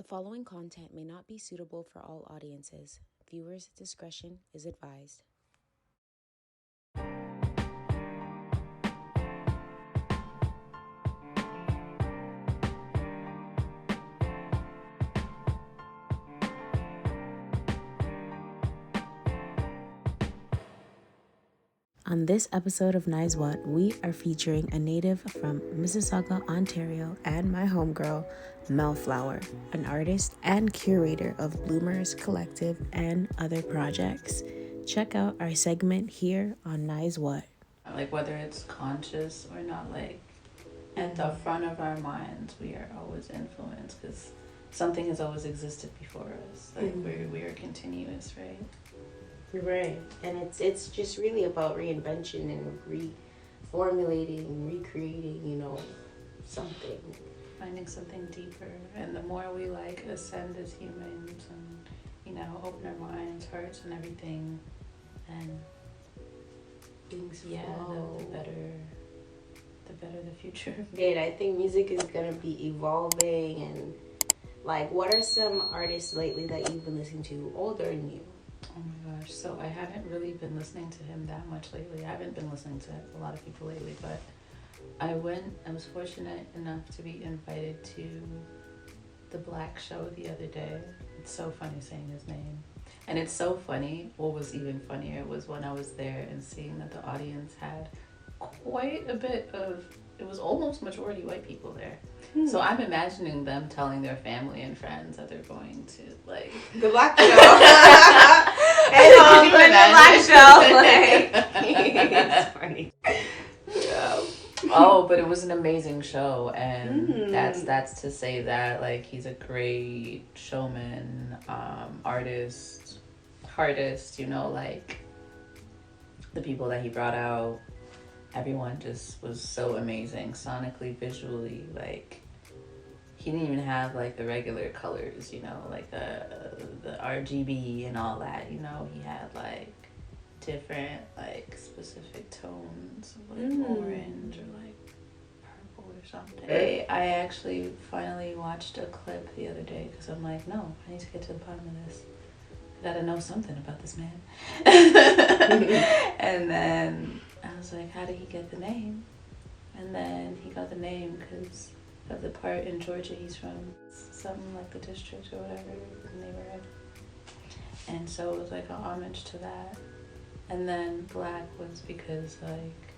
following content may not be suitable for all audiences. Viewers' discretion is advised. On this episode of Nize, we are featuring a native from Mississauga, Ontario, and my homegirl, Mel Flower, an artist and curator of Bloomers Collective and other projects. Check out our segment here on Nize. Like, whether it's conscious or not, like, at the front of our minds, we are always influenced because something has always existed before us. Like, we are continuous, right? Right, and it's just really about reinvention and reformulating, recreating, something. Finding something deeper, and the more we like ascend as humans, and open our minds, hearts, and everything, and Things the better the future. Yeah, I think music is gonna be evolving, and like, what are some artists lately that you've been listening to, old or new? Oh my gosh, so I haven't really been listening to him that much lately. I haven't been listening to a lot of people lately, but I was fortunate enough to be invited to the Black show the other day. It's so funny saying his name. And it's so funny, what was even funnier was when I was there and seeing that the audience had quite a bit of, it was almost majority white people there. So I'm imagining them telling their family and friends that they're going to, like, The Black show. And the Black show. It's funny. Yeah. Oh, but it was an amazing show, and that's to say that, like, he's a great showman, artist, like, the people that he brought out, everyone just was so amazing, sonically, visually. Like, he didn't even have, like, the regular colors, like the RGB and all that, he had, like, different, like, specific tones, like orange or like purple or something. I actually finally watched a clip the other day because I'm like, no, I need to get to the bottom of this. I gotta know something about this man. And then I was like, how did he get the name? And then he got the name because of the part in Georgia he's from, something like the district or whatever, the neighborhood. And so it was like an homage to that. And then Black was because, like,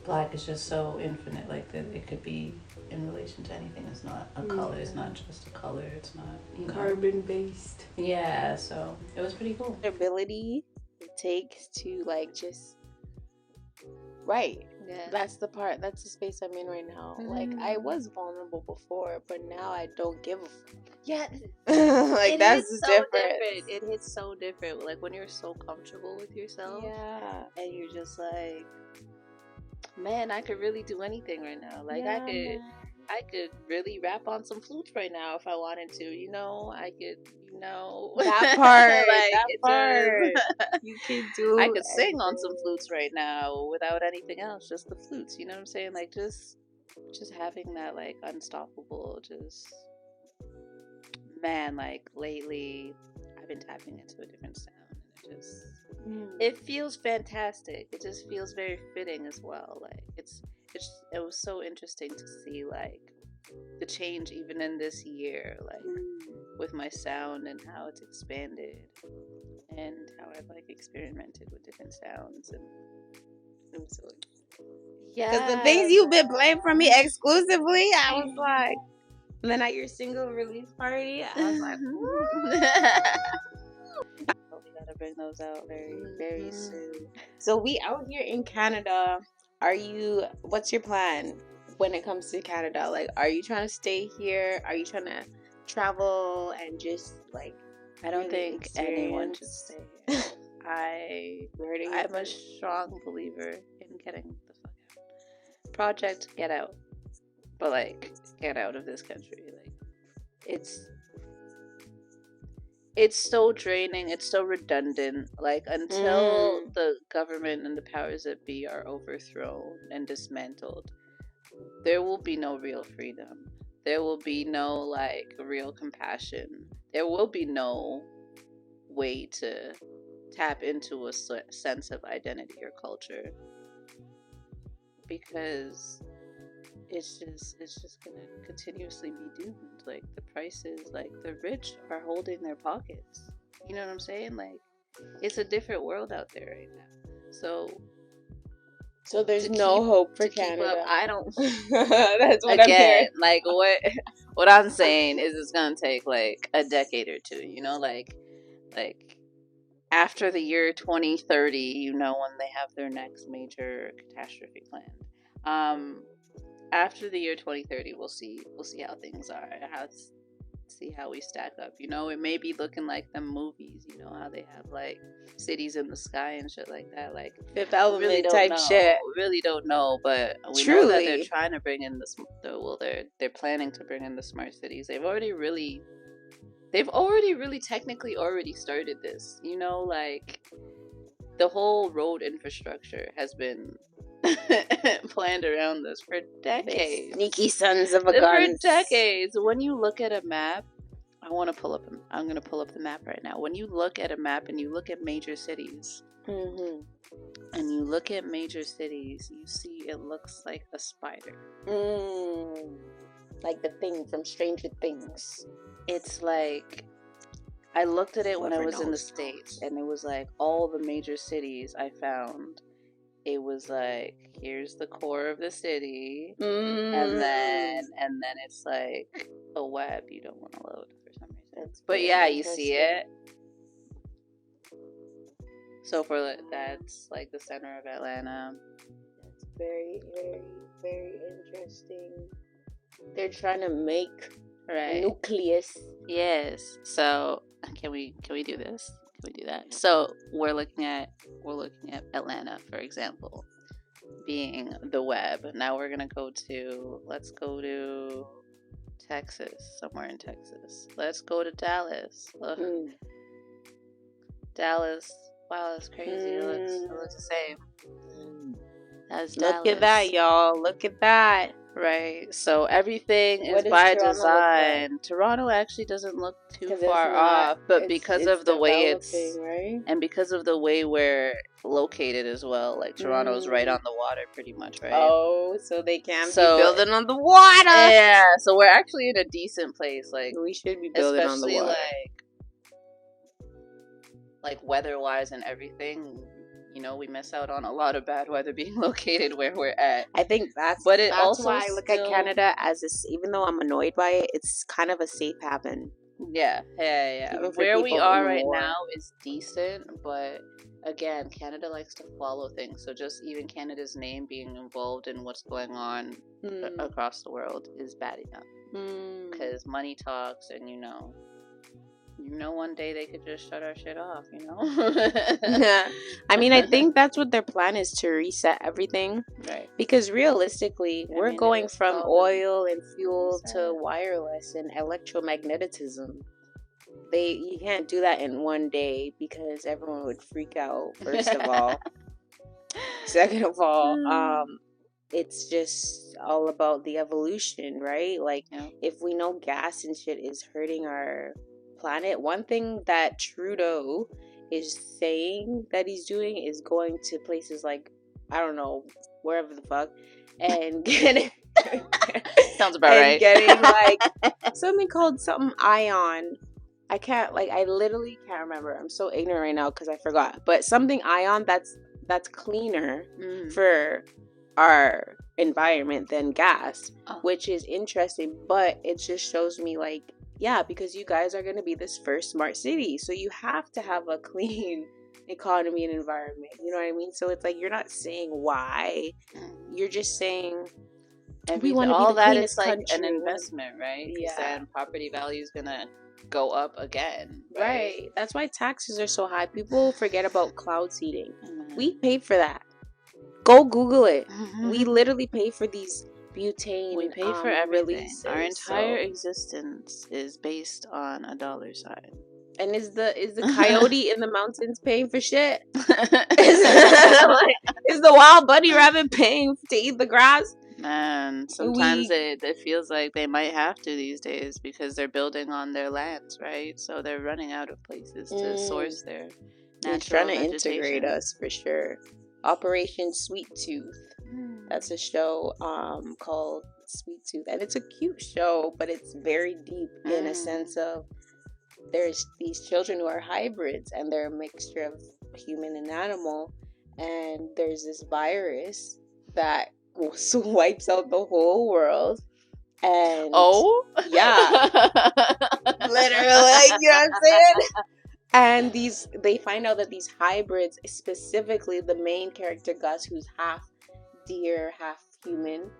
Black is just so infinite, like, that it could be in relation to anything. It's not a color, it's not just a color, it's not, Carbon based. Yeah, so it was pretty cool. The ability it takes to, like, just right. Yeah. That's the space I'm in right now. Like, I was vulnerable before, but now I don't give a fuck. Yeah. Like, that's the difference. It hits so different. Like, when you're so comfortable with yourself. Yeah. And you're just like, man, I could really do anything right now. Like, yeah, I could really rap on some flutes right now if I wanted to. I could, that part. Like, that part. You can do. I could sing on some flutes right now without anything else, just the flutes. You know what I'm saying? Like, just having that, like, unstoppable. Man, like, lately I've been tapping into a different sound, and it feels fantastic. It just feels very fitting as well. Like, it was so interesting to see, like, the change even in this year, like, with my sound and how it's expanded and how I've, like, experimented with different sounds, and it was so, yeah. Because the things you've been playing for me exclusively, I was like, and then at your single release party, I was like, we gotta bring those out very, very soon. So we out here in Canada. What's your plan when it comes to Canada? Like, are you trying to stay here? Are you trying to travel and just, like, I don't think anyone should stay here. I'm a strong believer in getting the fuck out. Project, get out. But, like, get out of this country. Like, it's so draining, it's so redundant. Like, until the government and the powers that be are overthrown and dismantled, there will be no real freedom. there will be no like real compassion. There will be no way to tap into a sense of identity or culture, because it's just gonna continuously be doomed. Like the prices, like the rich are holding their pockets. You know what I'm saying? Like it's a different world out there right now. So there's no hope for Canada. I don't. That's what Again, I'm hearing. like what I'm saying is it's gonna take like a decade or two. You know, like after the year 2030, you know, when they have their next major catastrophe planned. After the year 2030, we'll see how things are. See how we stack up. You know, it may be looking like them movies. You know how they have like cities in the sky and shit like that. Like Fifth Element really type know. shit. Really don't know, but we know that they're trying to bring in they're planning to bring in the smart cities. They've already really technically already started this. You know, like the whole road infrastructure has been planned around this for decades. Sneaky sons of a gun. For decades. When you look at a map, I'm going to pull up the map right now. When you look at a map and you look at major cities, Mm-hmm. and you look at major cities, you see it looks like a spider. Like the thing from Stranger Things. It's like, I looked at it when I was in the States, and it was like all the major cities I found. It was like, here's the core of the city, and then it's like a web you don't want to load for some reason. But yeah, you see it. So that's like the center of Atlanta. It's very, very, very interesting. They're trying to make nucleus. Yes. So can we do this? We do that. So we're looking at Atlanta, for example, being the web. Now we're gonna let's go to Texas, somewhere in Texas. Let's go to Dallas. Dallas. Wow, that's crazy. It looks the same. That's Dallas. Look at that, y'all. Look at that. Right. So everything is by design. Like? Toronto actually doesn't look too far off, but because of the way and because of the way we're located as well, like Toronto's right on the water pretty much, right? Oh, so they can't be building on the water. Yeah, so we're actually in a decent place. Like we should be building on the water. Especially like weather-wise and everything. You know, we miss out on a lot of bad weather being located where we're at. I think that's why I look at Canada as even though I'm annoyed by it, it's kind of a safe haven. Yeah. Where we are right now is decent, but again, Canada likes to follow things. So just even Canada's name being involved in what's going on across the world is bad enough. Because money talks, and you know, one day they could just shut our shit off, you know? Yeah. I mean, I think that's what their plan is, to reset everything. Right. Because realistically, we're going from oil and fuel to wireless and electromagnetism. You can't do that in one day because everyone would freak out, first of all. Second of all, it's just all about the evolution, right? Like, if we know gas and shit is hurting our planet, one thing that Trudeau is saying that he's doing is going to places like, I don't know, wherever the fuck, and getting sounds about right. Getting like something called something ion. I literally can't remember. I'm so ignorant right now because I forgot. But something ion that's cleaner for our environment than gas, which is interesting. But it just shows me like, yeah, because you guys are going to be this first smart city. So you have to have a clean economy and environment. You know what I mean? So it's like, you're not saying why. You're just saying we want to be the cleanest country. Like an investment, right? Yeah. Then property value is going to go up again. Right. That's why taxes are so high. People forget about cloud seeding. We pay for that. Go Google it. We literally pay for these butane. We pay for everything. Releases, our entire existence is based on a dollar sign. And is the coyote in the mountains paying for shit? Is the wild bunny rabbit paying to eat the grass? Man, sometimes it feels like they might have to these days because they're building on their lands, right? So they're running out of places to source their They're natural trying to vegetation. integrate us for sure. Operation Sweet Tooth. That's a show called Sweet Tooth, and it's a cute show, but it's very deep in a sense of there's these children who are hybrids, and they're a mixture of human and animal, and there's this virus that wipes out the whole world. And yeah, literally, you know what I'm saying? And they find out that these hybrids, specifically the main character Gus, who's half deer, half human.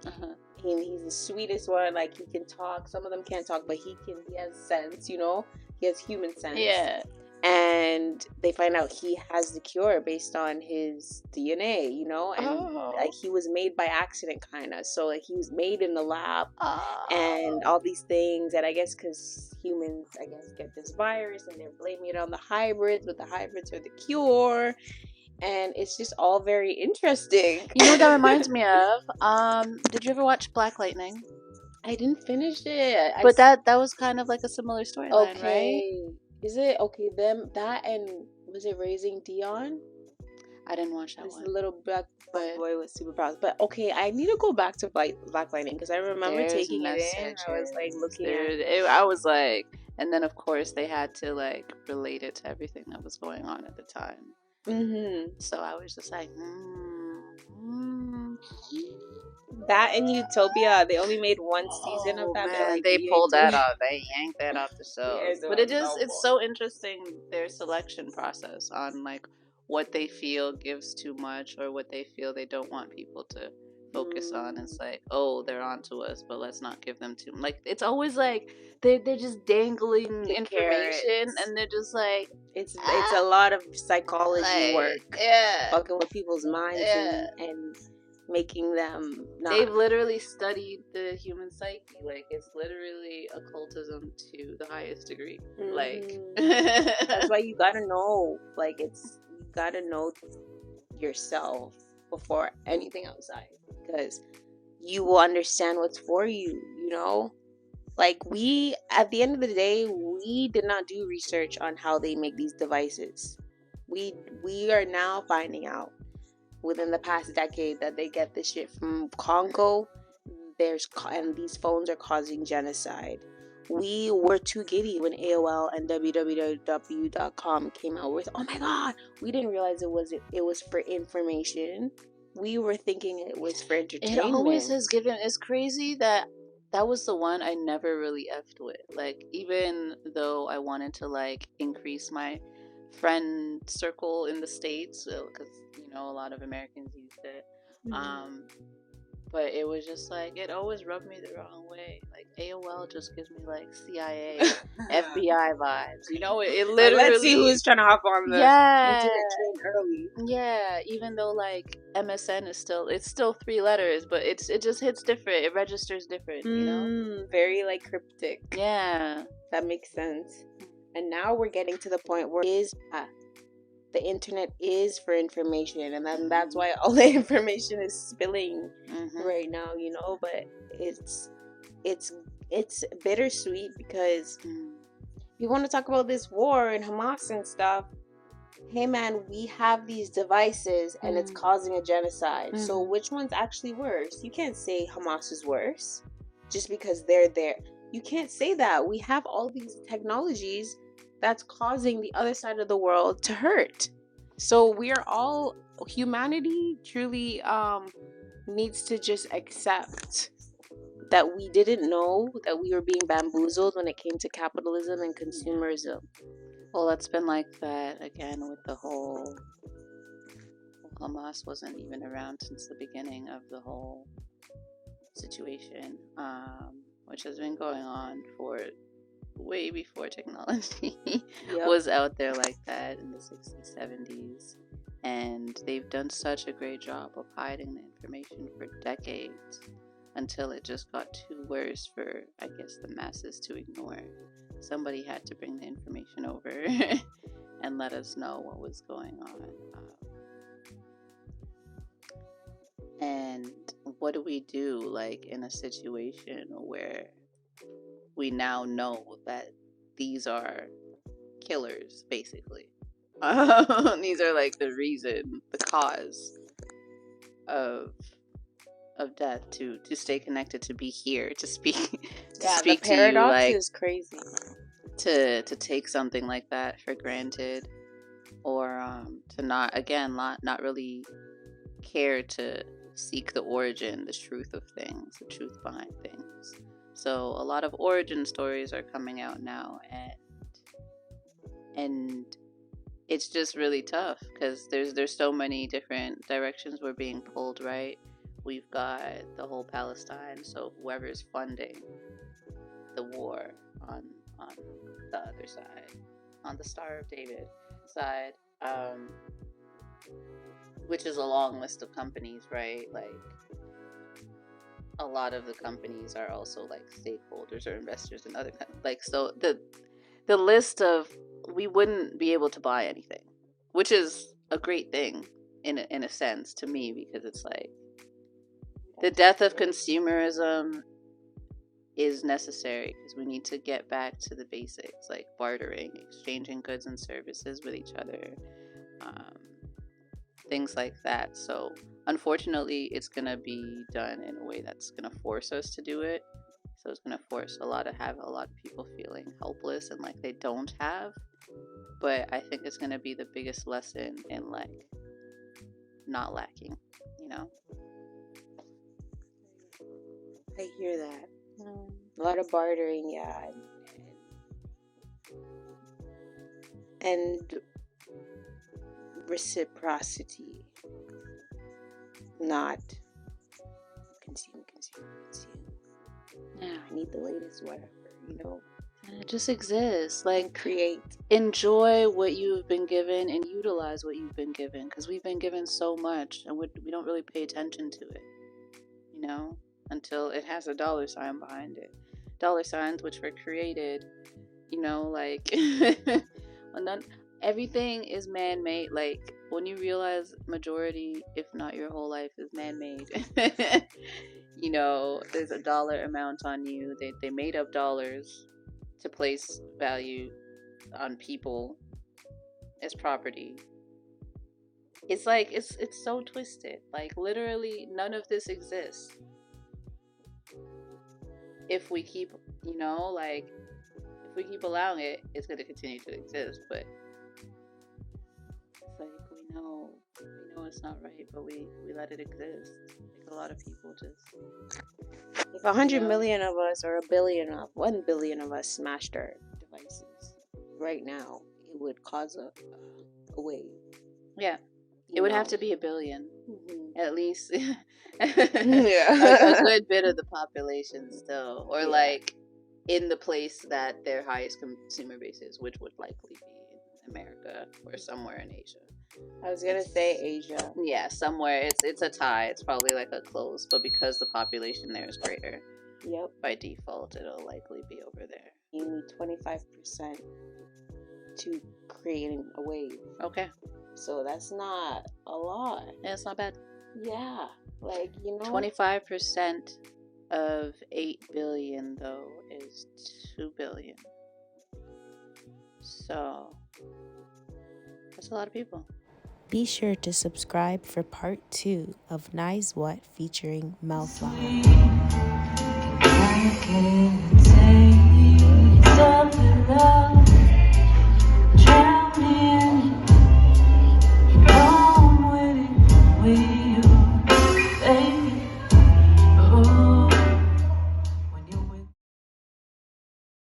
He's the sweetest one. Like, he can talk. Some of them can't talk, but he has sense. You know, he has human sense. Yeah. And they find out he has the cure based on his DNA, you know, and like he was made by accident, kind of. So like he was made in the lab, and all these things. And I guess because humans, I guess, get this virus, and they're blaming it on the hybrids, but the hybrids are the cure. And it's just all very interesting. You know what that reminds me of? Did you ever watch Black Lightning? I didn't finish it, but that was kind of like a similar storyline, right? Is it okay? That and was it Raising Dion? I didn't watch that one. This little black boy with superpowers. But okay, I need to go back to Black Lightning because I remember taking it in. I was like looking at it. I was like, and then of course they had to like relate it to everything that was going on at the time. So I was just like, That and Utopia, they only made one season of that. Man, they pulled that off. They yanked that off the show. But it's so interesting, their selection process on like what they feel gives too much or what they feel they don't want people to focus on. It's like, oh, they're onto us, but let's not give them too much. Like, it's always like they're just dangling the information carrots. And they're just like, it's a lot of psychology work. Yeah. Fucking with people's minds and making them not. They've literally studied the human psyche. Like, it's literally occultism to the highest degree. Like, that's why you gotta know. Like, you gotta know yourself before anything outside, because you will understand what's for you. You know, like at the end of the day, we did not do research on how they make these devices. We are now finding out within the past decade that they get this shit from Congo. And these phones are causing genocide. We were too giddy when AOL and www.com came out with, oh my god, we didn't realize it was for information. We were thinking it was for entertainment. It always has given. It's crazy that was the one I never really effed with. Like, even though I wanted to like increase my friend circle in the States, because a lot of Americans used it. But it was just like, it always rubbed me the wrong way. Like, AOL just gives me like CIA, FBI vibes. It literally. Let's see who's trying to hop on the internet train early. Yeah, even though like MSN is still 3 letters, but it just hits different. It registers different. Very like cryptic. Yeah, that makes sense. And now we're getting to the point where the internet is for information, and then that's why all the information is spilling right now, but it's bittersweet, because you want to talk about this war and Hamas and stuff. Hey man, we have these devices and it's causing a genocide. So which one's actually worse? You can't say Hamas is worse just because they're there. You can't say that. We have all these technologies that's causing the other side of the world to hurt. So humanity truly needs to just accept that we didn't know that we were being bamboozled when it came to capitalism and consumerism. Well, it's been like that again with the whole. Hamas wasn't even around since the beginning of the whole situation, which has been going on for way before technology was out there like that in the 60s, 70s. And they've done such a great job of hiding the information for decades until it just got too worse for, I guess, the masses to ignore. Somebody had to bring the information over and let us know what was going on. And what do we do, like, in a situation where we now know that these are killers, basically? These are like the reason, the cause of death, to stay connected, to be here, to speak to speak the to you, paradox like, is crazy. to take something like that for granted, or to not really care to seek the origin, the truth of things, the truth behind things. So a lot of origin stories are coming out now, and it's just really tough because there's so many different directions we're being pulled, right? We've got the whole Palestine, so whoever's funding the war on the other side, on the Star of David side, which is a long list of companies, right? Like, a lot of the companies are also like stakeholders or investors in other like, so the list of, we wouldn't be able to buy anything, which is a great thing in a sense to me, because it's like the death of consumerism is necessary, because we need to get back to the basics, like bartering, exchanging goods and services with each other, things like that. So unfortunately, it's going to be done in a way that's going to force us to do it. So it's going to force a lot of people feeling helpless and like they don't have. But I think it's going to be the biggest lesson in like not lacking, you know? I hear that. A lot of bartering, yeah. And reciprocity. Not consume. Yeah. I need the latest whatever, you know. It just exists. Like, Create. Enjoy what you've been given and utilize what you've been given, because we've been given so much and we don't really pay attention to it, you know, until it has a dollar sign behind it. Dollar signs which were created, you know, like everything is man-made. Like, when you realize majority, if not your whole life, is man-made, you know, there's a dollar amount on you. They made up dollars to place value on people as property. It's like, it's so twisted. Like, literally none of this exists if we keep, you know, like, if we keep allowing it, it's going to continue to exist. But it's like, we know it's not right, but we let it exist. Like, a lot of people just, If 100 million of us, or 1 billion of us smashed our devices right now, it would cause a wave. Yeah. It would have to be 1 billion, at least. Yeah. a good bit of the population still, or Yeah. like in the place that their highest consumer base is, which would likely be in America or somewhere in Asia. I was gonna say Asia. Yeah, somewhere. It's a tie. It's probably like a close, but because the population there is greater, Yep. by default, it'll likely be over there. You need 25% to creating a wave. Okay. So that's not a lot. Yeah, it's not bad. Yeah. Like, you know. 25% of 8 billion, though, is 2 billion. So that's a lot of people. Be sure to subscribe for part 2 of Nize What featuring Melflower. I can't take